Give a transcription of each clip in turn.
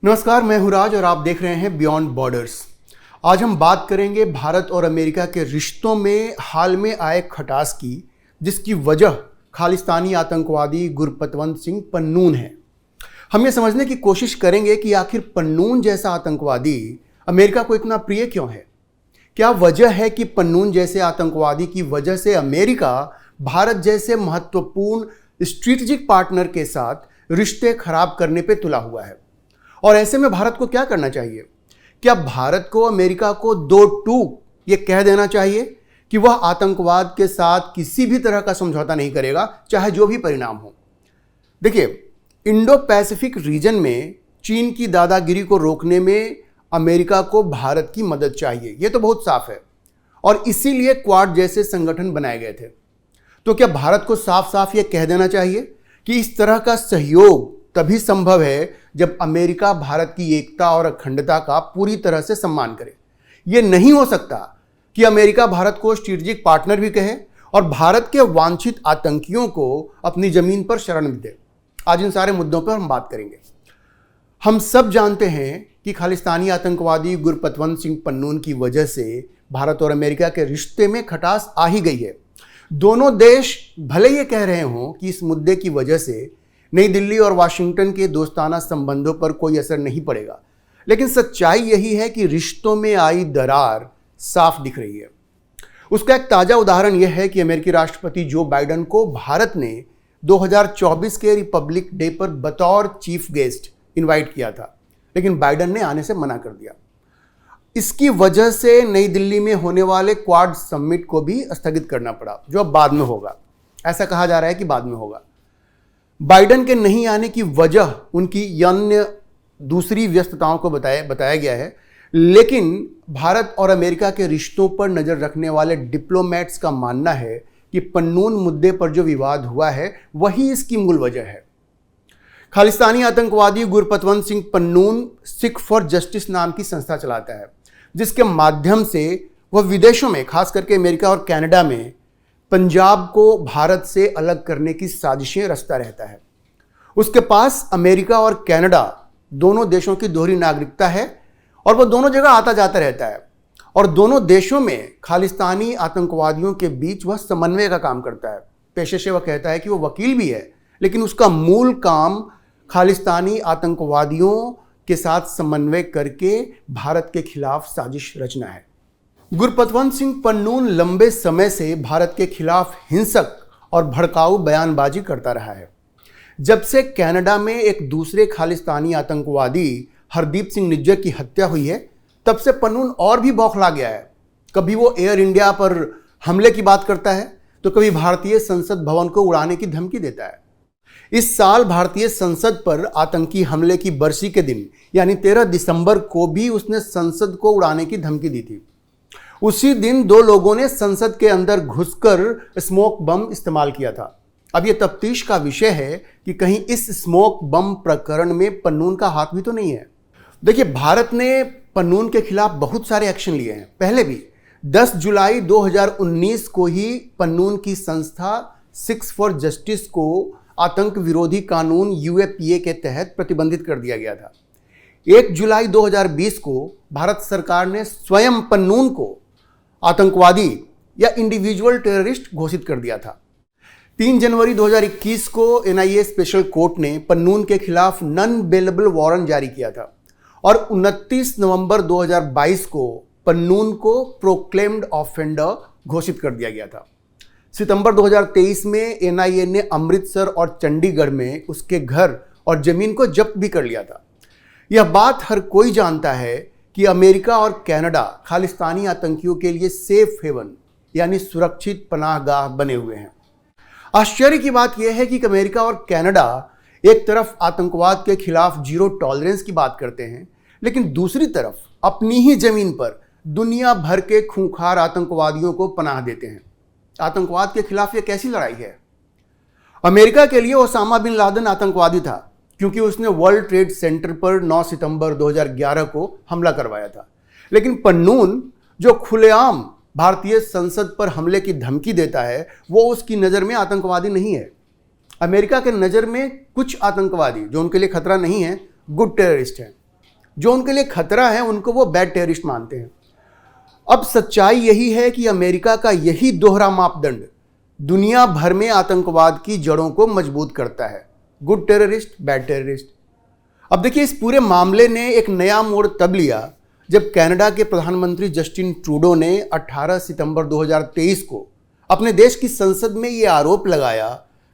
नमस्कार, मैं हूं राज और आप देख रहे हैं बियॉन्ड बॉर्डर्स। आज हम बात करेंगे भारत और अमेरिका के रिश्तों में हाल में आए खटास की, जिसकी वजह खालिस्तानी आतंकवादी गुरपतवंत सिंह पन्नून है। हम ये समझने की कोशिश करेंगे कि आखिर पन्नून जैसा आतंकवादी अमेरिका को इतना प्रिय क्यों है। क्या वजह है कि पन्नून जैसे आतंकवादी की वजह से अमेरिका भारत जैसे महत्वपूर्ण स्ट्रेटेजिक पार्टनर के साथ रिश्ते खराब करने पे तुला हुआ है। और ऐसे में भारत को क्या करना चाहिए? क्या भारत को अमेरिका को दो टूक ये कह देना चाहिए कि वह आतंकवाद के साथ किसी भी तरह का समझौता नहीं करेगा, चाहे जो भी परिणाम हो? देखिए, इंडो पैसिफिक रीजन में चीन की दादागिरी को रोकने में अमेरिका को भारत की मदद चाहिए, ये तो बहुत साफ है। और इसीलिए क्वाड जैसे संगठन बनाए गए थे। तो क्या भारत को साफ साफ ये कह देना चाहिए कि इस तरह का सहयोग तभी संभव है जब अमेरिका भारत की एकता और अखंडता का पूरी तरह से सम्मान करे? यह नहीं हो सकता कि अमेरिका भारत को स्ट्रेटेजिक पार्टनर भी कहे और भारत के वांछित आतंकियों को अपनी जमीन पर शरण भी दे। आज इन सारे मुद्दों पर हम बात करेंगे। हम सब जानते हैं कि खालिस्तानी आतंकवादी गुरपतवंत सिंह पन्नून की वजह से भारत और अमेरिका के रिश्ते में खटास आ ही गई है। दोनों देश भले ये कह रहे हों कि इस मुद्दे की वजह से नई दिल्ली और वाशिंगटन के दोस्ताना संबंधों पर कोई असर नहीं पड़ेगा, लेकिन सच्चाई यही है कि रिश्तों में आई दरार साफ दिख रही है। उसका एक ताजा उदाहरण यह है कि अमेरिकी राष्ट्रपति जो बाइडेन को भारत ने 2024 के रिपब्लिक डे पर बतौर चीफ गेस्ट इनवाइट किया था, लेकिन बाइडेन ने आने से मना कर दिया। इसकी वजह से नई दिल्ली में होने वाले क्वाड समिट को भी स्थगित करना पड़ा, जो अब बाद में होगा। ऐसा कहा जा रहा है कि बाद में होगा। बाइडेन के नहीं आने की वजह उनकी अन्य दूसरी व्यस्तताओं को बताया गया है, लेकिन भारत और अमेरिका के रिश्तों पर नजर रखने वाले डिप्लोमेट्स का मानना है कि पन्नून मुद्दे पर जो विवाद हुआ है वही इसकी मूल वजह है। खालिस्तानी आतंकवादी गुरपतवंत सिंह पन्नून सिख फॉर जस्टिस नाम की संस्था चलाता है, जिसके माध्यम से वह विदेशों में, खास करके अमेरिका और कनाडा में, पंजाब को भारत से अलग करने की साजिशें रचता रहता है। उसके पास अमेरिका और कनाडा दोनों देशों की दोहरी नागरिकता है और वह दोनों जगह आता जाता रहता है। और दोनों देशों में खालिस्तानी आतंकवादियों के बीच वह समन्वय का काम करता है। पेशे से वह कहता है कि वह वकील भी है, लेकिन उसका मूल काम खालिस्तानी आतंकवादियों के साथ समन्वय करके भारत के खिलाफ साजिश रचना है। गुरपतवंत सिंह पन्नून लंबे समय से भारत के खिलाफ हिंसक और भड़काऊ बयानबाजी करता रहा है। जब से कनाडा में एक दूसरे खालिस्तानी आतंकवादी हरदीप सिंह निज्जर की हत्या हुई है, तब से पन्नून और भी बौखला गया है। कभी वो एयर इंडिया पर हमले की बात करता है, तो कभी भारतीय संसद भवन को उड़ाने की धमकी देता है। इस साल भारतीय संसद पर आतंकी हमले की बरसी के दिन यानी 13 दिसंबर को भी उसने संसद को उड़ाने की धमकी दी थी। उसी दिन दो लोगों ने संसद के अंदर घुसकर स्मोक बम इस्तेमाल किया था। अब यह तफ्तीश का विषय है कि कहीं इस स्मोक बम प्रकरण में पन्नून का हाथ भी तो नहीं है। देखिए, भारत ने पन्नून के खिलाफ बहुत सारे एक्शन लिए हैं। पहले भी 10 जुलाई 2019 को ही पन्नून की संस्था सिक्स फॉर जस्टिस को आतंक विरोधी कानून UAPA के तहत प्रतिबंधित कर दिया गया था। 1 जुलाई 2020 को भारत सरकार ने स्वयं पन्नून को आतंकवादी या इंडिविजुअल टेररिस्ट घोषित कर दिया था। 3 जनवरी 2021 को NIA स्पेशल कोर्ट ने पन्नून के खिलाफ नॉन बेलेबल वारंट जारी किया था और 29 नवंबर 2022 को पन्नून को प्रोक्लेम्ड ऑफेंडर घोषित कर दिया गया था। सितंबर 2023 में NIA ने अमृतसर और चंडीगढ़ में उसके घर और जमीन को जब्त भी कर लिया था। यह बात हर कोई जानता है कि अमेरिका और कनाडा खालिस्तानी आतंकियों के लिए सेफ हेवन यानी सुरक्षित पनाहगाह बने हुए हैं। आश्चर्य की बात यह है कि अमेरिका और कनाडा एक तरफ आतंकवाद के खिलाफ जीरो टॉलरेंस की बात करते हैं, लेकिन दूसरी तरफ अपनी ही जमीन पर दुनिया भर के खूंखार आतंकवादियों को पनाह देते हैं। आतंकवाद के खिलाफ यह कैसी लड़ाई है? अमेरिका के लिए ओसामा बिन लादेन आतंकवादी था, क्योंकि उसने वर्ल्ड ट्रेड सेंटर पर 9 सितंबर 2011 को हमला करवाया था। लेकिन पन्नून, जो खुलेआम भारतीय संसद पर हमले की धमकी देता है, वो उसकी नज़र में आतंकवादी नहीं है। अमेरिका के नज़र में कुछ आतंकवादी जो उनके लिए खतरा नहीं है, गुड टेररिस्ट हैं। जो उनके लिए खतरा है उनको वो बैड टेररिस्ट मानते हैं। अब सच्चाई यही है कि अमेरिका का यही दोहरा मापदंड दुनिया भर में आतंकवाद की जड़ों को मजबूत करता है, गुड टेररिस्ट, बैड टेररिस्ट। अब देखिए, इस पूरे मामले ने एक नया मोड़ तब लिया जब कनाडा के प्रधानमंत्री जस्टिन ट्रूडो ने 18 सितंबर 2023 को अपने देश की संसद में ये आरोप लगाया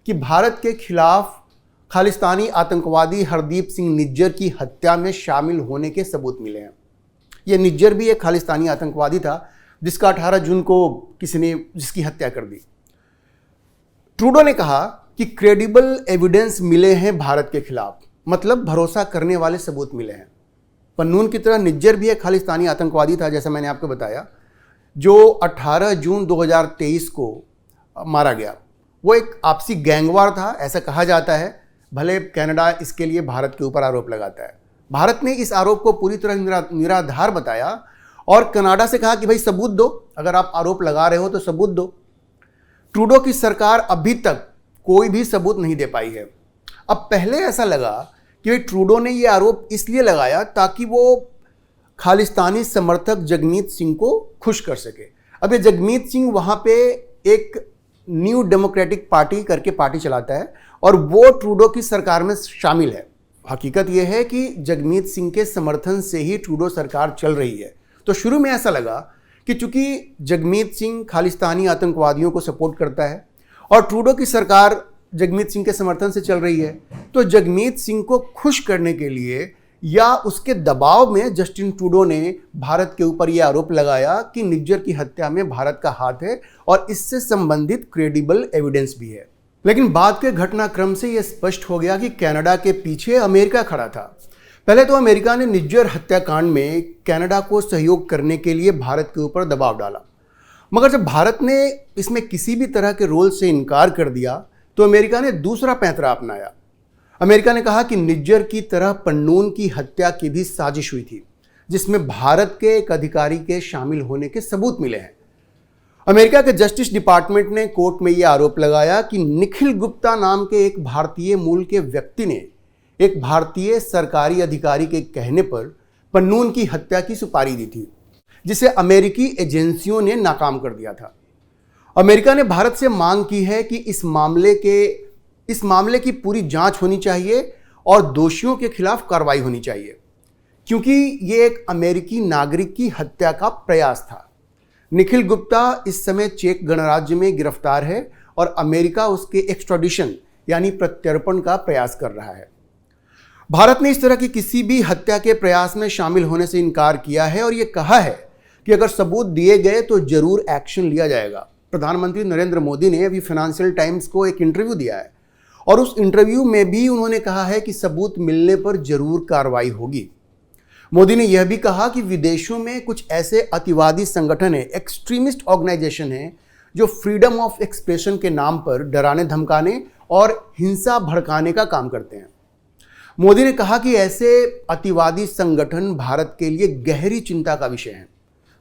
कि भारत के खिलाफ खालिस्तानी आतंकवादी हरदीप सिंह निज्जर की हत्या में शामिल होने के सबूत मिले हैं। ये निज्जर भी एक खालिस्तानी आतंकवादी था जिसका 18 जून को जिसकी हत्या कर दी। ट्रूडो ने कहा कि क्रेडिबल एविडेंस मिले हैं भारत के खिलाफ, मतलब भरोसा करने वाले सबूत मिले हैं। पन्नून की तरह निज्जर भी एक खालिस्तानी आतंकवादी था, जैसा मैंने आपको बताया, जो 18 जून 2023 को मारा गया। वो एक आपसी गैंगवार था, ऐसा कहा जाता है, भले कनाडा इसके लिए भारत के ऊपर आरोप लगाता है। भारत ने इस आरोप को पूरी तरह निराधार बताया और कनाडा से कहा कि भाई सबूत दो, अगर आप आरोप लगा रहे हो तो सबूत दो। ट्रूडो की सरकार अभी तक कोई भी सबूत नहीं दे पाई है। अब पहले ऐसा लगा कि ट्रूडो ने ये आरोप इसलिए लगाया ताकि वो खालिस्तानी समर्थक जगमीत सिंह को खुश कर सके। अब ये जगमीत सिंह वहाँ पे एक न्यू डेमोक्रेटिक पार्टी करके पार्टी चलाता है और वो ट्रूडो की सरकार में शामिल है। हकीकत यह है कि जगमीत सिंह के समर्थन से ही ट्रूडो सरकार चल रही है। तो शुरू में ऐसा लगा कि चूंकि जगमीत सिंह खालिस्तानी आतंकवादियों को सपोर्ट करता है और ट्रूडो की सरकार जगमीत सिंह के समर्थन से चल रही है, तो जगमीत सिंह को खुश करने के लिए या उसके दबाव में जस्टिन ट्रूडो ने भारत के ऊपर यह आरोप लगाया कि निज्जर की हत्या में भारत का हाथ है और इससे संबंधित क्रेडिबल एविडेंस भी है। लेकिन बाद के घटनाक्रम से यह स्पष्ट हो गया कि कनाडा के पीछे अमेरिका खड़ा था। पहले तो अमेरिका ने निज्जर हत्याकांड में कनाडा को सहयोग करने के लिए भारत के ऊपर दबाव डाला, मगर जब भारत ने इसमें किसी भी तरह के रोल से इनकार कर दिया तो अमेरिका ने दूसरा पैंतरा अपनाया। अमेरिका ने कहा कि निज्जर की तरह पन्नून की हत्या की भी साजिश हुई थी, जिसमें भारत के एक अधिकारी के शामिल होने के सबूत मिले हैं। अमेरिका के जस्टिस डिपार्टमेंट ने कोर्ट में यह आरोप लगाया कि निखिल गुप्ता नाम के एक भारतीय मूल के व्यक्ति ने एक भारतीय सरकारी अधिकारी के कहने पर पन्नून की हत्या की सुपारी दी थी, जिसे अमेरिकी एजेंसियों ने नाकाम कर दिया था। अमेरिका ने भारत से मांग की है कि इस मामले की पूरी जांच होनी चाहिए और दोषियों के खिलाफ कार्रवाई होनी चाहिए, क्योंकि ये एक अमेरिकी नागरिक की हत्या का प्रयास था। निखिल गुप्ता इस समय चेक गणराज्य में गिरफ्तार है और अमेरिका उसके एक्स्ट्राडिशन यानी प्रत्यर्पण का प्रयास कर रहा है। भारत ने इस तरह की किसी भी हत्या के प्रयास में शामिल होने से इनकार किया है और ये कहा है कि अगर सबूत दिए गए तो जरूर एक्शन लिया जाएगा। प्रधानमंत्री नरेंद्र मोदी ने अभी फाइनेंशियल टाइम्स को एक इंटरव्यू दिया है और उस इंटरव्यू में भी उन्होंने कहा है कि सबूत मिलने पर जरूर कार्रवाई होगी। मोदी ने यह भी कहा कि विदेशों में कुछ ऐसे अतिवादी संगठन हैं, एक्सट्रीमिस्ट ऑर्गेनाइजेशन हैं, जो फ्रीडम ऑफ एक्सप्रेशन के नाम पर डराने धमकाने और हिंसा भड़काने का काम करते हैं। मोदी ने कहा कि ऐसे अतिवादी संगठन भारत के लिए गहरी चिंता का विषय हैं।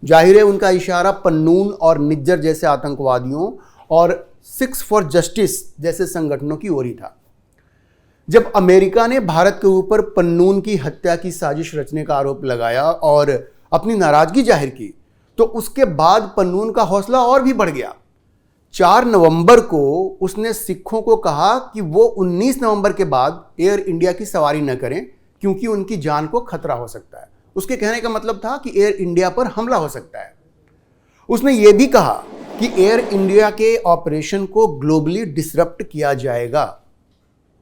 जाहिर है उनका इशारा पन्नून और निज्जर जैसे आतंकवादियों और सिक्स फॉर जस्टिस जैसे संगठनों की ओर ही था। जब अमेरिका ने भारत के ऊपर पन्नून की हत्या की साजिश रचने का आरोप लगाया और अपनी नाराजगी जाहिर की, तो उसके बाद पन्नून का हौसला और भी बढ़ गया। 4 नवंबर को उसने सिखों को कहा कि वो 19 नवंबर के बाद एयर इंडिया की सवारी न करें, क्योंकि उनकी जान को खतरा हो सकता है। उसके कहने का मतलब था कि एयर इंडिया पर हमला हो सकता है। उसने ये भी कहा कि एयर इंडिया के ऑपरेशन को ग्लोबली डिसरप्ट किया जाएगा।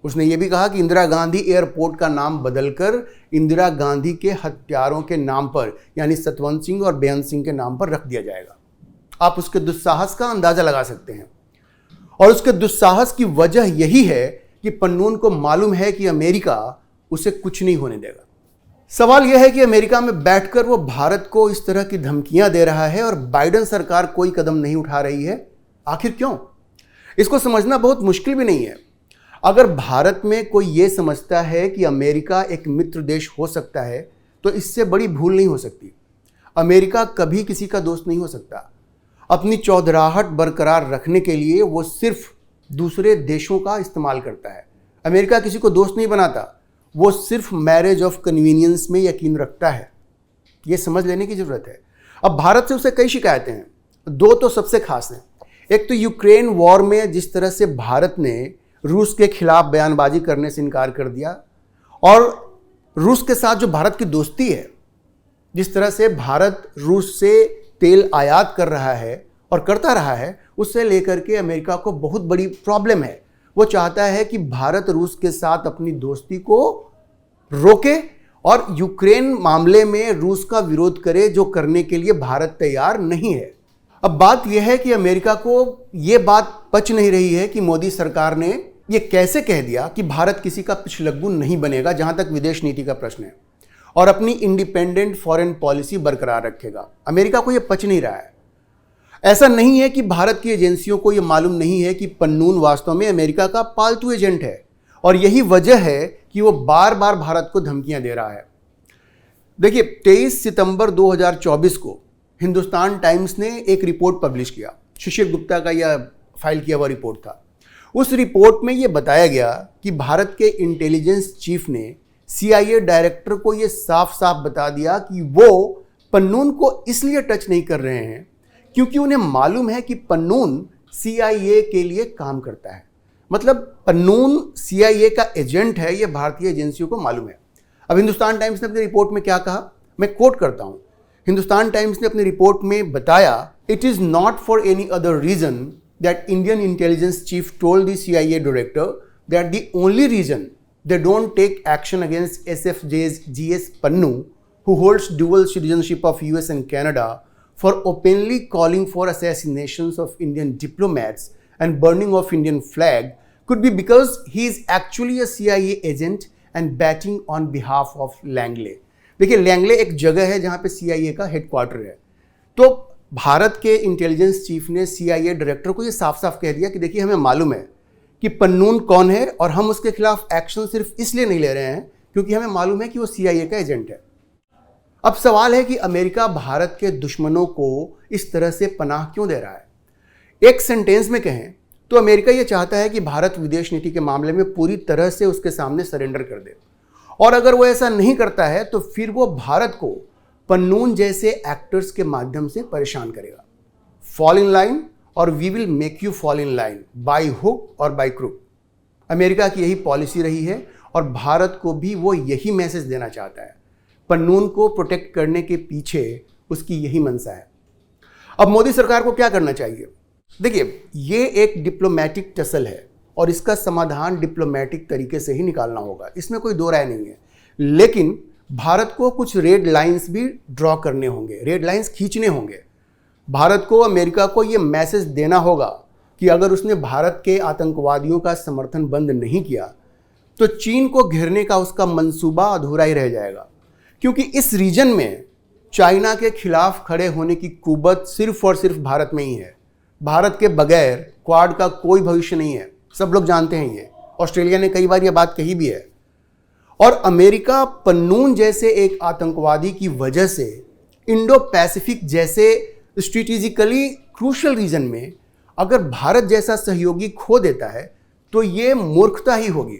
उसने ये भी कहा कि इंदिरा गांधी एयरपोर्ट का नाम बदलकर इंदिरा गांधी के हत्यारों के नाम पर यानी सतवंत सिंह और बेअंत सिंह के नाम पर रख दिया जाएगा। आप उसके दुस्साहस का अंदाजा लगा सकते हैं और उसके दुस्साहस की वजह यही है कि पन्नून को मालूम है कि अमेरिका उसे कुछ नहीं होने देगा। सवाल यह है कि अमेरिका में बैठकर वो भारत को इस तरह की धमकियां दे रहा है और बाइडेन सरकार कोई कदम नहीं उठा रही है। आखिर क्यों? इसको समझना बहुत मुश्किल भी नहीं है। अगर भारत में कोई ये समझता है कि अमेरिका एक मित्र देश हो सकता है, तो इससे बड़ी भूल नहीं हो सकती। अमेरिका कभी किसी का दोस्त नहीं हो सकता। अपनी चौधराहट बरकरार रखने के लिए वो सिर्फ दूसरे देशों का इस्तेमाल करता है। अमेरिका किसी को दोस्त नहीं बनाता, वो सिर्फ मैरिज ऑफ कन्वीनियंस में यकीन रखता है। ये समझ लेने की जरूरत है। अब भारत से उसे कई शिकायतें हैं, दो तो सबसे खास हैं। एक तो यूक्रेन वॉर में जिस तरह से भारत ने रूस के खिलाफ बयानबाजी करने से इनकार कर दिया, और रूस के साथ जो भारत की दोस्ती है, जिस तरह से भारत रूस से तेल आयात कर रहा है और करता रहा है, उससे लेकर के अमेरिका को बहुत बड़ी प्रॉब्लम है। वो चाहता है कि भारत रूस के साथ अपनी दोस्ती को रोके और यूक्रेन मामले में रूस का विरोध करे, जो करने के लिए भारत तैयार नहीं है। अब बात यह है कि अमेरिका को यह बात पच नहीं रही है कि मोदी सरकार ने यह कैसे कह दिया कि भारत किसी का पिछलग्गू नहीं बनेगा जहां तक विदेश नीति का प्रश्न है, और अपनी इंडिपेंडेंट फॉरेन पॉलिसी बरकरार रखेगा। अमेरिका को यह पच नहीं रहा है। ऐसा नहीं है कि भारत की एजेंसियों को यह मालूम नहीं है कि पन्नून वास्तव में अमेरिका का पालतू एजेंट है, और यही वजह है कि वो बार बार भारत को धमकियां दे रहा है। देखिए, 23 सितंबर 2024 को हिंदुस्तान टाइम्स ने एक रिपोर्ट पब्लिश किया। शिशिर गुप्ता का यह फाइल किया हुआ रिपोर्ट था। उस रिपोर्ट में यह बताया गया कि भारत के इंटेलिजेंस चीफ ने CIA डायरेक्टर को यह साफ साफ बता दिया कि वो पन्नून को इसलिए टच नहीं कर रहे हैं क्योंकि उन्हें मालूम है कि पन्नून CIA के लिए काम करता है। मतलब पन्नून CIA का एजेंट है, यह भारतीय एजेंसियों को मालूम है। अब हिंदुस्तान टाइम्स ने अपनी रिपोर्ट में क्या कहा, मैं कोट करता हूं। हिंदुस्तान टाइम्स ने अपनी रिपोर्ट में बताया, it is not for any other reason that Indian intelligence chief told the CIA director that the only reason they don't take action against SFJ's GS Pannu, who holds dual citizenship of US and Canada, for openly calling for assassinations of Indian diplomats and burning of Indian flag, could be because he is actually a CIA agent and batting on behalf of Langley. देखिए, Langley एक जगह है जहां पे CIA का headquarter है। तो भारत के इंटेलिजेंस चीफ ने CIA डायरेक्टर को ये साफ साफ कह दिया कि देखिए, हमें मालूम है कि पन्नून कौन है, और हम उसके खिलाफ एक्शन सिर्फ इसलिए नहीं ले रहे हैं क्योंकि हमें मालूम है कि वो CIA का एजेंट है। अब सवाल है कि अमेरिका भारत के दुश्मनों को इस तरह से पनाह क्यों दे रहा है। एक सेंटेंस में कहें तो अमेरिका ये चाहता है कि भारत विदेश नीति के मामले में पूरी तरह से उसके सामने सरेंडर कर दे, और अगर वो ऐसा नहीं करता है तो फिर वो भारत को पन्नून जैसे एक्टर्स के माध्यम से परेशान करेगा। फॉल इन लाइन और we will make you fall in line, by hook और बाय क्रुक। अमेरिका की यही पॉलिसी रही है, और भारत को भी वो यही मैसेज देना चाहता है। पन्नून को प्रोटेक्ट करने के पीछे उसकी यही मंशा है। अब मोदी सरकार को क्या करना चाहिए? देखिए, ये एक डिप्लोमेटिक टसल है, और इसका समाधान डिप्लोमेटिक तरीके से ही निकालना होगा, इसमें कोई दो राय नहीं है। लेकिन भारत को कुछ रेड लाइंस भी ड्रॉ करने होंगे, रेड लाइंस खींचने होंगे। भारत को अमेरिका को यह मैसेज देना होगा कि अगर उसने भारत के आतंकवादियों का समर्थन बंद नहीं किया तो चीन को घेरने का उसका मंसूबा अधूरा ही रह जाएगा, क्योंकि इस रीजन में चाइना के खिलाफ खड़े होने की कुवत सिर्फ और सिर्फ भारत में ही है। भारत के बगैर क्वाड का कोई भविष्य नहीं है, सब लोग जानते हैं ये। ऑस्ट्रेलिया ने कई बार यह बात कही भी है। और अमेरिका पन्नून जैसे एक आतंकवादी की वजह से इंडो पैसिफिक जैसे स्ट्रेटेजिकली क्रूशल रीजन में अगर भारत जैसा सहयोगी खो देता है तो ये मूर्खता ही होगी।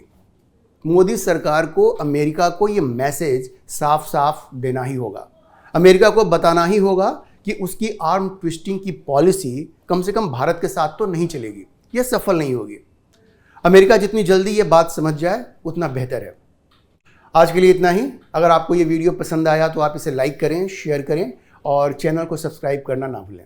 मोदी सरकार को अमेरिका को ये मैसेज साफ साफ देना ही होगा। अमेरिका को बताना ही होगा कि उसकी आर्म ट्विस्टिंग की पॉलिसी कम से कम भारत के साथ तो नहीं चलेगी, यह सफल नहीं होगी। अमेरिका जितनी जल्दी ये बात समझ जाए उतना बेहतर है। आज के लिए इतना ही। अगर आपको ये वीडियो पसंद आया तो आप इसे लाइक करें, शेयर करें और चैनल को सब्सक्राइब करना ना भूलें।